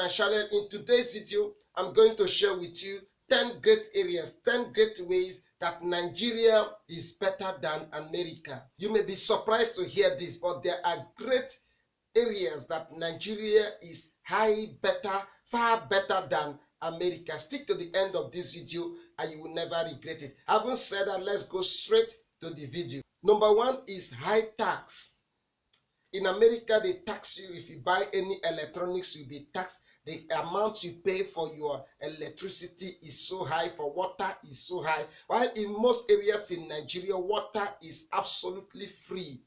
my channel. In today's video, I'm going to share with you 10 great areas, 10 great ways that Nigeria is better than America. You may be surprised to hear this, but there are great areas that Nigeria is far better than America. Stick to the end of this video and you will never regret it. Having said that, let's go straight to the video. Number one is high tax. In America, they tax you if you buy any electronics, you'll be taxed. The amount you pay for your electricity is so high, for water is so high. While in most areas in Nigeria, water is absolutely free.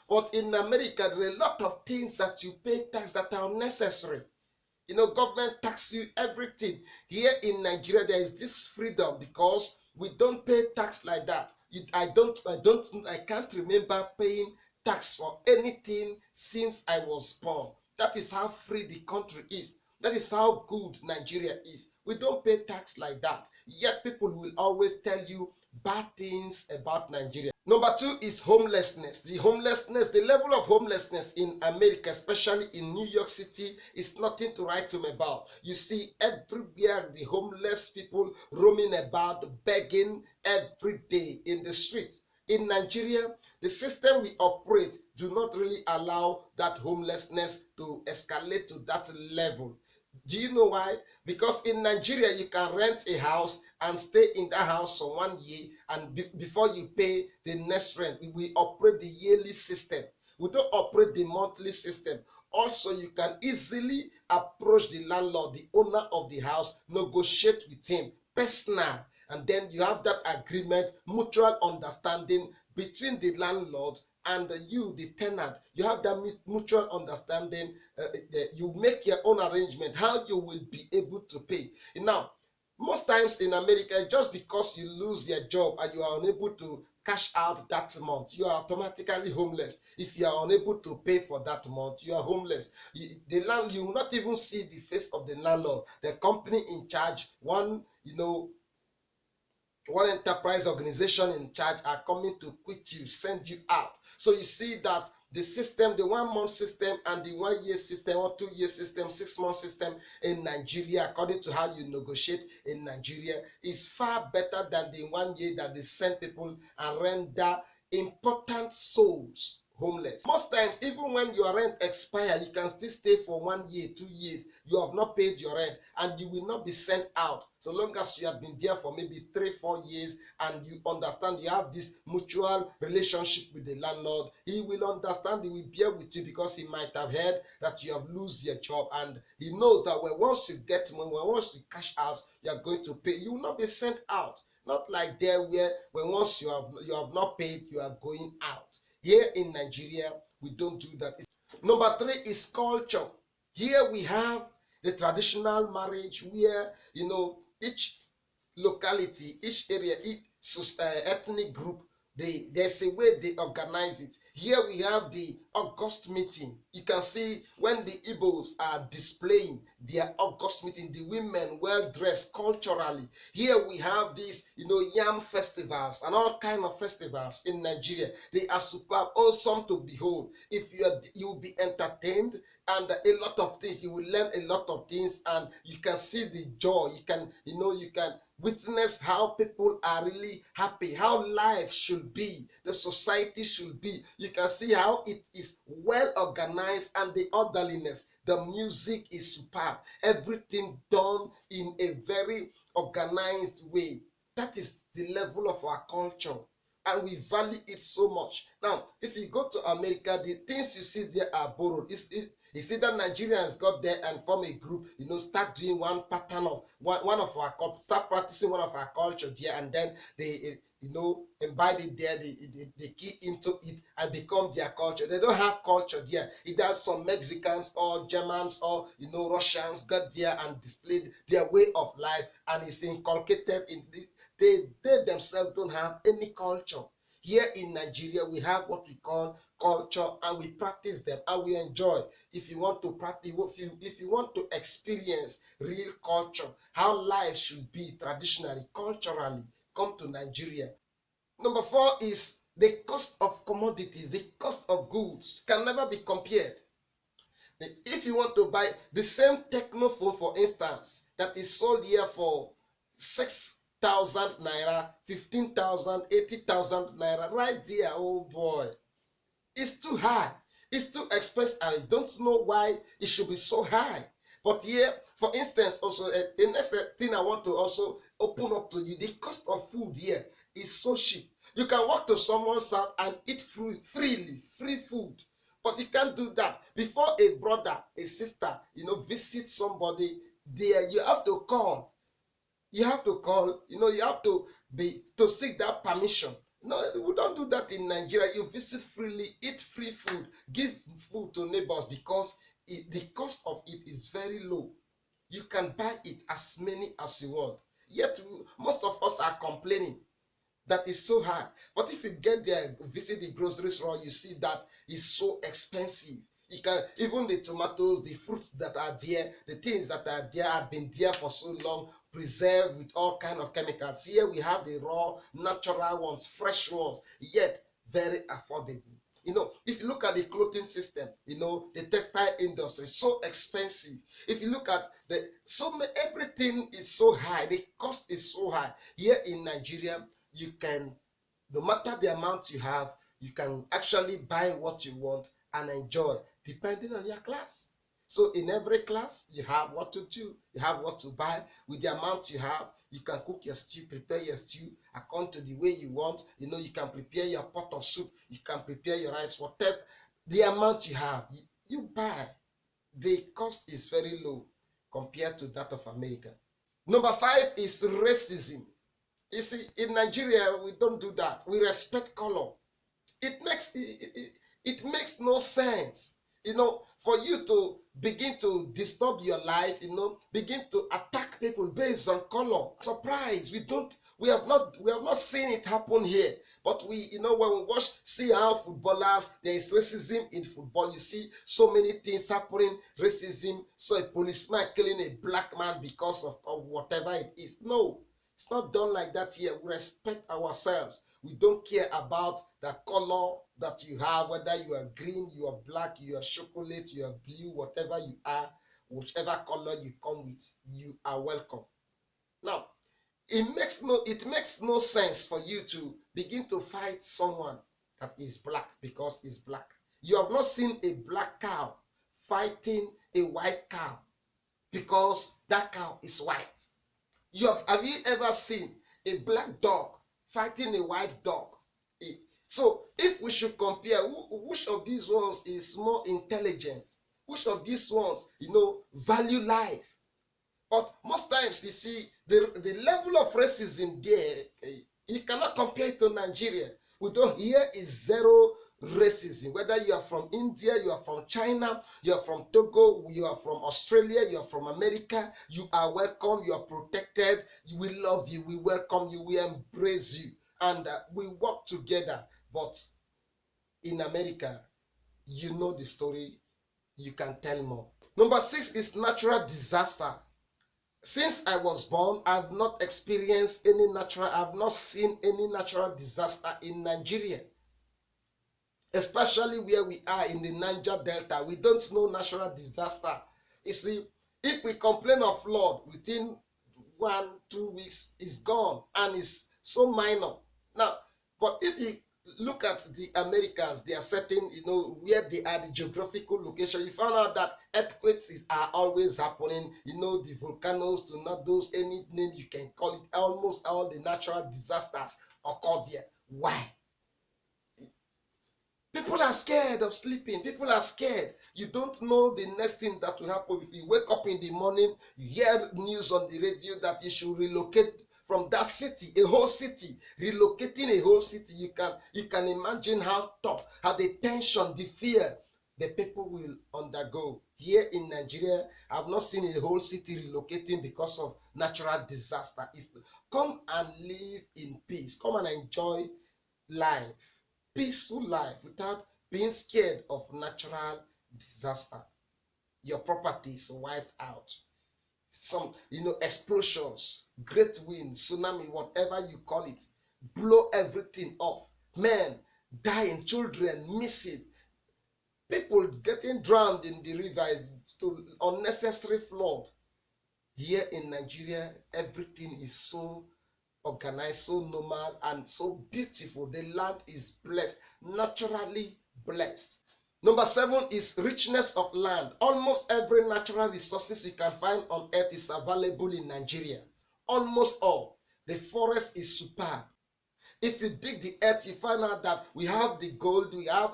But in America, there are a lot of things that you pay tax that are unnecessary. Government tax you everything. Here in Nigeria, there is this freedom because we don't pay tax like that. I can't remember paying tax for anything since I was born. That is how free the country is. That is how good Nigeria is. We don't pay tax like that. Yet people will always tell you bad things about Nigeria. Number two is homelessness. The level of homelessness in America, especially in New York City, is nothing to write home about. You see everywhere the homeless people roaming about, begging every day in the streets. In Nigeria, the system we operate do not really allow that homelessness to escalate to that level. Do you know why? Because in Nigeria, you can rent a house and stay in that house for 1 year, and before you pay the next rent. We operate the yearly system. We don't operate the monthly system. Also, you can easily approach the landlord, the owner of the house, negotiate with him, personal, and then you have that agreement, mutual understanding between the landlord and you, the tenant. You have that mutual understanding. You make your own arrangement, how you will be able to pay. Now, most times in America, just because you lose your job and you are unable to cash out that month, you are automatically homeless. If you are unable to pay for that month, you are homeless. You will not even see the face of the landlord. The company in charge, one enterprise organization in charge are coming to quit you, send you out. So you see that the system, the 1 month system and the 1 year system or 2 year system, 6 month system in Nigeria, according to how you negotiate in Nigeria, is far better than the 1 year that they send people and render important souls homeless. Most times, even when your rent expires, you can still stay for 1 year, 2 years. You have not paid your rent and you will not be sent out so long as you have been there for maybe 3-4 years and you understand, you have this mutual relationship with the landlord. He will understand, he will bear with you because he might have heard that you have lost your job, and he knows that once you get money, once you cash out, you are going to pay. You will not be sent out. Not like there where once you have not paid, you are going out. Here in Nigeria, we don't do that. Number three is culture. Here we have the traditional marriage where, each locality, each area, each ethnic group, there's a way they organize it. Here we have the August meeting. You can see when the Igbos are displaying their August meeting, the women well dressed culturally. Here we have these, yam festivals and all kind of festivals in Nigeria. They are superb, awesome to behold. If you will be entertained and a lot of things, you will learn a lot of things, and you can see the joy. You can witness how people are really happy, how life should be, the society should be. You can see how it is well organized and the orderliness. The music is superb. Everything done in a very organized way. That is the level of our culture, and we value it so much. Now, if you go to America, the things you see there are borrowed. It's either Nigerians got there and form a group, start doing one pattern of one of our start practicing one of our culture there, and then they imbibe it there, they key into it and become their culture. They don't have culture there. Either some Mexicans or Germans or Russians got there and displayed their way of life, and it's inculcated in they themselves don't have any culture. Here in Nigeria, we have what we call culture, and we practice them and we enjoy. If you want to practice, if you want to experience real culture, how life should be traditionally, culturally, come to Nigeria. Number four is the cost of commodities. The cost of goods can never be compared. If you want to buy the same techno phone, for instance, that is sold here for 6,000 naira, 15,000, 80,000 naira, right there, oh boy, it's too high. It's too expensive. I don't know why it should be so high. But here, for instance, also the next thing I want to also open up to you, the cost of food here is so cheap. You can walk to someone's house and eat freely, free food. But you can't do that. Before a brother, a sister, visit somebody there, you have to call. You have to call, you have to seek that permission. No, we don't do that in Nigeria. You visit freely, eat free food, give food to neighbors, because the cost of it is very low. You can buy it as many as you want. Yet most of us are complaining that is so high. But if you get there, visit the grocery store, you see that it's so expensive. You can, even the tomatoes, the fruits that are there, the things that are there have been there for so long, preserved with all kind of chemicals. Here we have the raw, natural ones, fresh ones, yet very affordable. If you look at the clothing system, the textile industry, so expensive. If you look at everything is so high, the cost is so high. Here in Nigeria, you can, no matter the amount you have, you can actually buy what you want and enjoy, depending on your class. So in every class, you have what to do, you have what to buy. With the amount you have, you can cook your stew, prepare your stew according to the way you want. You can prepare your pot of soup, you can prepare your rice, whatever the amount you have, you buy. The cost is very low compared to that of America. Number 5 is racism. You see, in Nigeria, we don't do that. We respect color. It makes no sense, for you to begin to disturb your life, begin to attack people based on color. Surprise, we have not seen it happen here. But when we see how footballers, there is racism in football. You see so many things happening, racism. So a policeman killing a black man because of whatever it is. No, it's not done like that here. We respect ourselves. We don't care about the color that you have, whether you are green, you are black, you are chocolate, you are blue, whatever you are, whichever color you come with, you are welcome. Now, it makes no sense for you to begin to fight someone that is black because he's black. You have not seen a black cow fighting a white cow because that cow is white. Have you ever seen a black dog fighting a white dog? So if we should compare, which of these ones is more intelligent? Which of these ones, value life? But most times, you see, the level of racism there, you cannot compare it to Nigeria. Here is zero racism. Whether you are from India, you are from China, you are from Togo, you are from Australia, you are from America, you are welcome, you are protected, we love you, we welcome you, we embrace you, and we work together. But in America, you know the story, you can tell more. Number 6 is natural disaster. Since I was born, I've not seen any natural disaster in Nigeria. Especially where we are in the Niger Delta, we don't know natural disaster. You see, if we complain of flood, within 1-2 weeks, it's gone, and it's so minor. Now, but if you look at the Americans, they are certain, where they are, the geographical location, you find out that earthquakes are always happening, the volcanoes, tornadoes, any name you can call it, almost all the natural disasters occur there. Why? People are scared of sleeping. People are scared. You don't know the next thing that will happen. If you wake up in the morning, you hear news on the radio that you should relocate from that city, a whole city. Relocating a whole city, you can imagine how tough, how the tension, the fear the people will undergo. Here in Nigeria, I've not seen a whole city relocating because of natural disaster. Come and live in peace. Come and enjoy life. Peaceful life without being scared of natural disaster. Your property is wiped out. Some, explosions, great wind, tsunami, whatever you call it, blow everything off. Men dying, children missing. People getting drowned in the river to unnecessary flood. Here in Nigeria, everything is so organized, so normal, and so beautiful. The land is blessed, naturally blessed. Number 7 is richness of land. Almost every natural resources you can find on earth is available in Nigeria. Almost all. The forest is superb. If you dig the earth, you find out that we have the gold, we have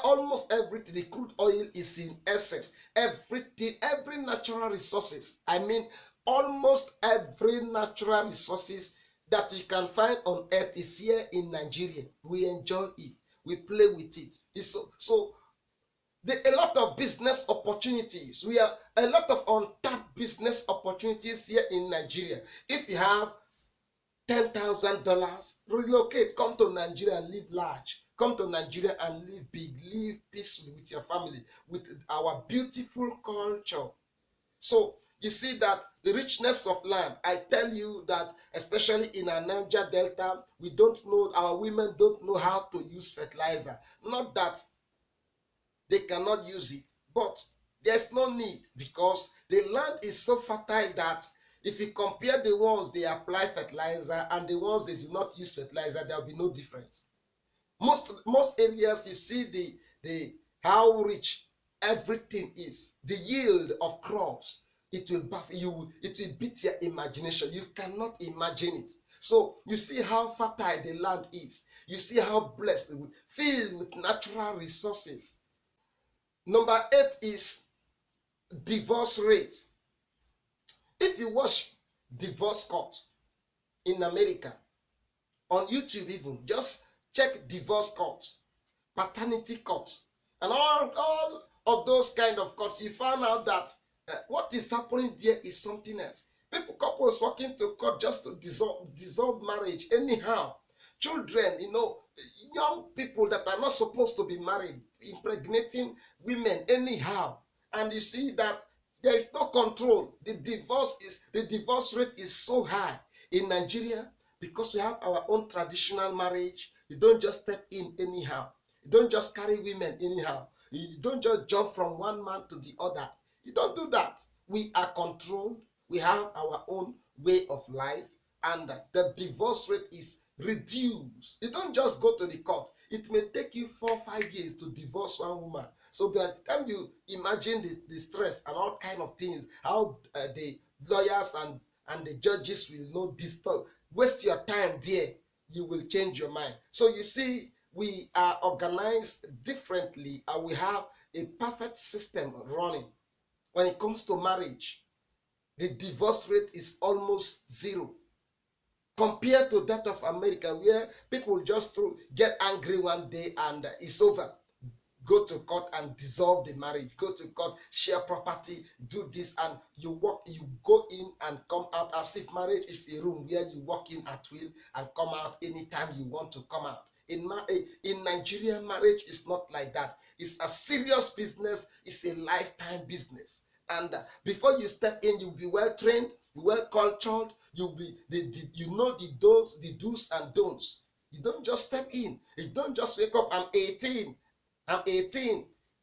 almost everything. The crude oil is in excess. Everything, every natural resources. I mean, almost every natural resources that you can find on earth is here in Nigeria. We enjoy it. We play with it. It's so there are a lot of business opportunities. We have a lot of untapped business opportunities here in Nigeria. If you have $10,000, relocate, come to Nigeria and live large. Come to Nigeria and live big, live peacefully with your family, with our beautiful culture. So you see that the richness of land, I tell you that especially in our Niger Delta, we don't know, our women don't know how to use fertilizer. Not that they cannot use it, but there's no need, because the land is so fertile that if you compare the ones they apply fertilizer and the ones they do not use fertilizer, there will be no difference. Most areas you see the how rich everything is, the yield of crops, it will beat your imagination. You cannot imagine it. So you see how fertile the land is. You see how blessed, filled with natural resources. Number 8 is divorce rate. If you watch divorce court in America, on YouTube even, just check divorce court, paternity court, and all of those kind of courts, you find out that what is happening there is something else. Couples walking to court just to dissolve marriage anyhow. Children, young people that are not supposed to be married, impregnating women anyhow. And you see that there is no control. The divorce rate is so high in Nigeria because we have our own traditional marriage. You don't just step in anyhow. You don't just carry women anyhow. You don't just jump from one man to the other. You don't do that. We are controlled. We have our own way of life, and the divorce rate is reduced. You don't just go to the court. It may take you 4 or 5 years to divorce one woman. So by the time you imagine the stress and all kind of things, how the lawyers and the judges will not disturb, waste your time there, you will change your mind. So you see, we are organized differently, and we have a perfect system running. When it comes to marriage, the divorce rate is almost zero compared to that of America, where people just get angry one day and it's over. Go to court and dissolve the marriage. Go to court, share property, do this, and you go in and come out as if marriage is a room where you walk in at will and come out anytime you want to come out. In Nigeria, marriage is not like that. It's a serious business. It's a lifetime business. And before you step in, you'll be well trained, well cultured. You'll be you know the do's and don'ts. You don't just step in. You don't just wake up. I'm 18.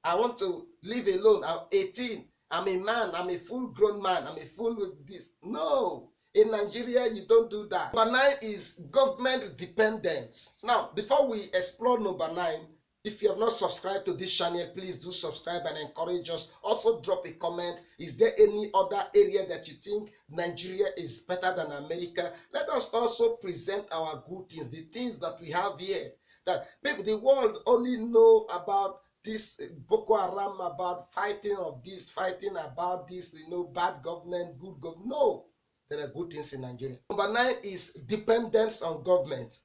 I want to live alone. I'm 18. I'm a man. I'm a full-grown man. I'm a fool with this. No. In Nigeria, you don't do that. Number 9 is government dependence. Now, before we explore number 9, if you have not subscribed to this channel, please do subscribe and encourage us. Also drop a comment. Is there any other area that you think Nigeria is better than America? Let us also present our good things, the things that we have here. That maybe the world only know about this Boko Haram, about fighting of this, fighting about this, bad government, good government. No, there are good things in Nigeria. Number 9 is dependence on government.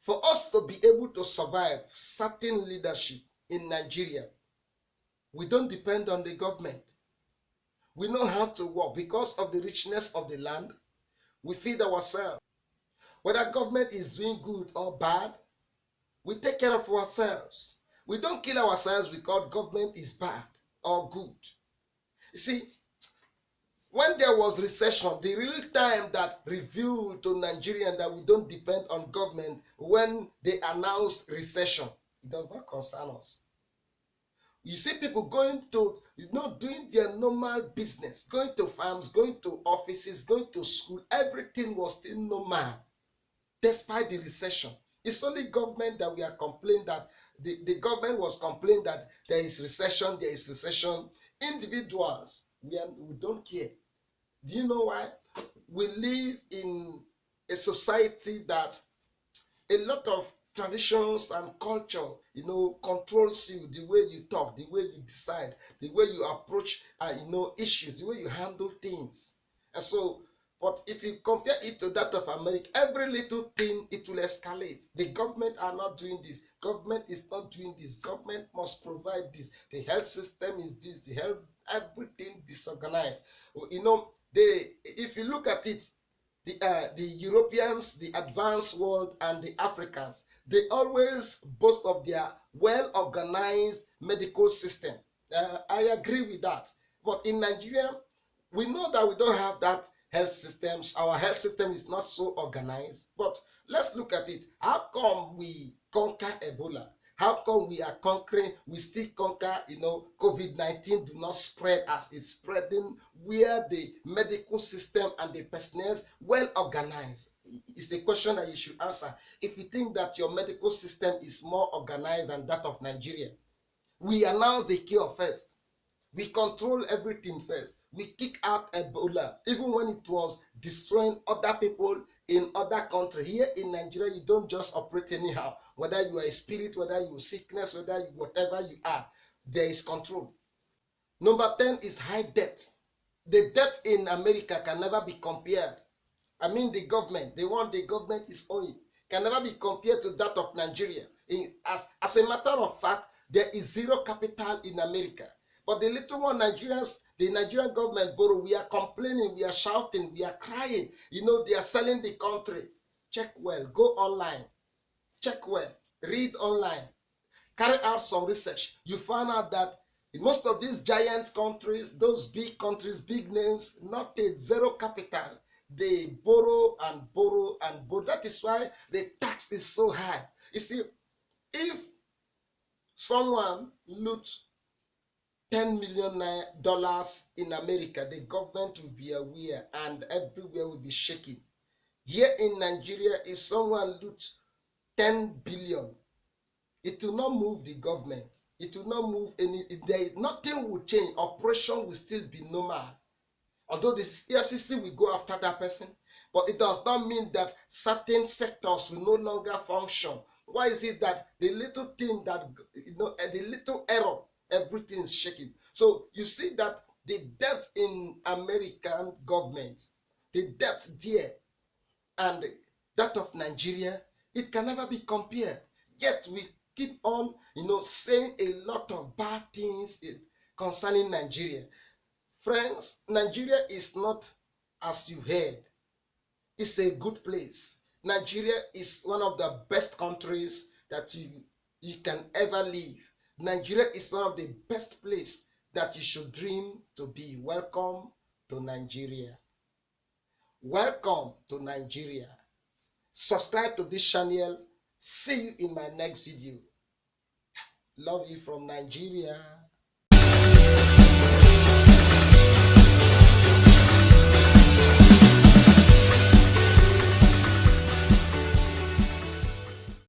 For us to be able to survive certain leadership in Nigeria, we don't depend on the government. We know how to work. Because of the richness of the land, we feed ourselves. Whether government is doing good or bad, we take care of ourselves. We don't kill ourselves because government is bad or good. You see, when there was recession, the real time that revealed to Nigerians that we don't depend on government, when they announced recession, it does not concern us. You see people going to, doing their normal business, going to farms, going to offices, going to school. Everything was still normal despite the recession. It's only government that we are complaining that the government was complaining that there is recession, there is recession. Individuals, we don't care. Do you know why? We live in a society that a lot of traditions and culture, controls you, the way you talk, the way you decide, the way you approach, issues, the way you handle things. And so, but if you compare it to that of America, every little thing it will escalate. The government are not doing this. Government is not doing this. Government must provide this. The health system is this. The health, everything disorganized. If you look at it, the Europeans, the advanced world, and the Africans, they always boast of their well-organized medical system. I agree with that. But in Nigeria, we know that we don't have that health systems. Our health system is not so organized. But let's look at it. How come we conquer Ebola? How come we are conquering, we still conquer, COVID-19 do not spread as it's spreading, where the medical system and the personnel well organized? It's a question that you should answer. If you think that your medical system is more organized than that of Nigeria, we announce the cure first. We control everything first. We kick out Ebola, even when it was destroying other people in other countries. Here in Nigeria, you don't just operate anyhow. Whether you are a spirit, whether you are sickness, whatever you are, there is control. Number 10 is high debt. The debt in America can never be compared. I mean the government, the government is owing, can never be compared to that of Nigeria. As a matter of fact, there is zero capital in America. But the little one the Nigerian government borrow, we are complaining, we are shouting, we are crying. They are selling the country. Check well, go online, check well, read online, carry out some research. You find out that in most of these giant countries, those big countries, big names, not a zero capital. They borrow and borrow and borrow. That is why the tax is so high. You see, if someone loots $10 million in America, the government will be aware and everywhere will be shaking. Here in Nigeria, if someone loots 10 billion, it will not move the government. It will not move nothing will change. Operation will still be normal. Although the EFCC will go after that person, but it does not mean that certain sectors will no longer function. Why is it that the little thing that, the little error, everything is shaking? So you see that the debt in American government, the debt there, and that of Nigeria, it can never be compared. Yet we keep on, saying a lot of bad things concerning Nigeria. Friends, Nigeria is not as you've heard. It's a good place. Nigeria is one of the best countries that you can ever live. Nigeria is one of the best places that you should dream to be. Welcome to Nigeria. Welcome to Nigeria. Subscribe to this channel. See you in my next video. Love you from Nigeria.